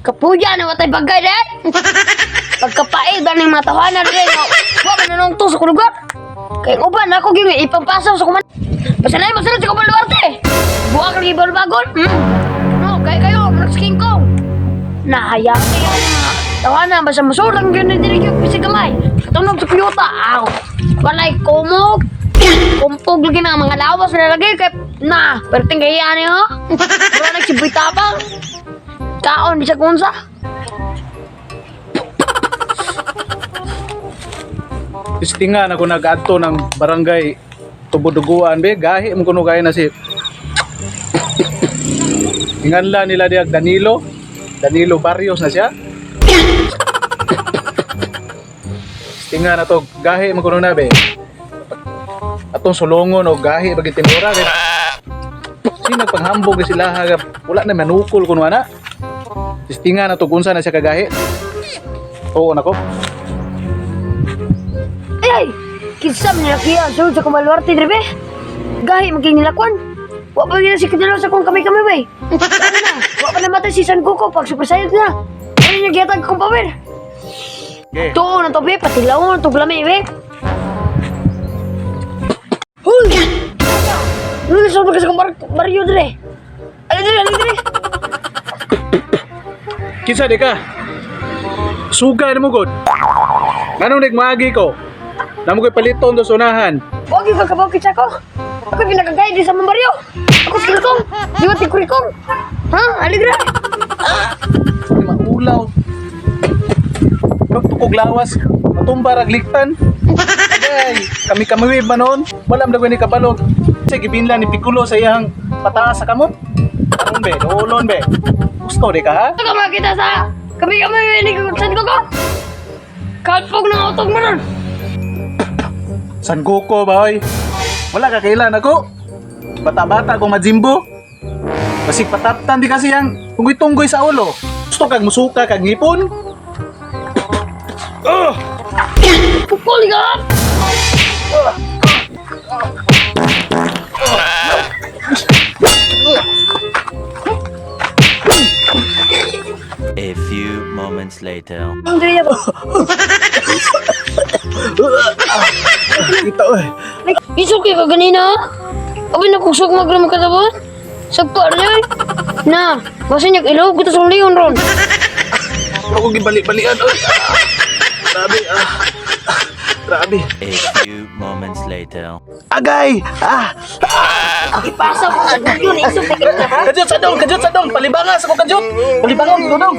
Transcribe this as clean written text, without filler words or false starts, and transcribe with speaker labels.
Speaker 1: Kapuya na matay bagay rin. Pagkapaid ba ng matawanan rin. Huwag ka na nung to sa kulugar. Kaya uban ako yung ipampasaw sa kuman. Masalay sa kuman Duarte. Buwag kang ibang bagon. No, kayo, Max King Kong. Nahayaan niya mga tawanan. Basta masurang yun na din yung pisigamay. Tunog sa kuyota. Walay kumog. Kumpog lagi na mga lawas na lagi. Na, pero tinggayan niyo. Wala nagsibuy tapang. Kaon, bisa kunsa.
Speaker 2: Istingan ako nag-adto ng barangay Tubuduguan be gahi mo kuno kay na si Inganla nila diag Danilo Barrios na siya. Istingan na to gahi mo kuno na be. Atong sulungon o gahi bagi timura kay si nagpanghambog ni sila ha wala na manukol kuno ana. Istingan na to kunsa na siya kagahi. Oo nako.
Speaker 1: Ay, kisam nila kaya so sa kumalwarte dribe. Gahi maging nilakwan. Wa pa nila si kadalaw sa kong kami-kami bay. Ano na? Wa pa namatay si San Goku pag super saiyan na. Ano niya giyatag kong power?
Speaker 2: Okay.
Speaker 1: To na to be pati lawon to glami be. Huy! Lu sa bagas kong Mario dire. Ali dire.
Speaker 2: Kinsa di ka? Sugay na mo god. Nganong nagmagi ko? Namo ko'y paliton do sunahan.
Speaker 1: Wag yung kakabawkit ako. Ako pinagagay di sa Mario. Ako skill kong. Di ba tikuri kong? Ha? Aligra.
Speaker 2: Di maulaw. Tukog lawas. Matumba ragliktan. Agay, kami ba noon? Wala mo ni kabalog. Sige, binla ni Piccolo sa iyang pataas sa kamot. Anong be? Doolon be? Gusto di ka ha?
Speaker 1: Ito ka makita sa kami ni San Goku. Kalpog ng utog mo nun.
Speaker 2: San Goku ba hoy? Wala ka kailan ako. Bata-bata kong majimbo. Basig pataptan di kasi yang tunggoy-tunggoy sa ulo. Gusto kag musuka kag ngipon?
Speaker 1: Pukul ka!
Speaker 3: A few moments later.
Speaker 1: Ang diri ba?
Speaker 2: Kita oy.
Speaker 1: Isuki ka ganina? Abi na kusog magram ka daw? Sagpa rin. Na, basta niya ilog kita sa leon ron.
Speaker 2: Ako gibalik-balikan oy. Grabe Grabe.
Speaker 3: A few moments later.
Speaker 2: Agay!
Speaker 1: Ipasa ko sa yun, isog ka kita ha?
Speaker 2: Kajut sa dong, palibangas ako kajut. Palibangan, dudong.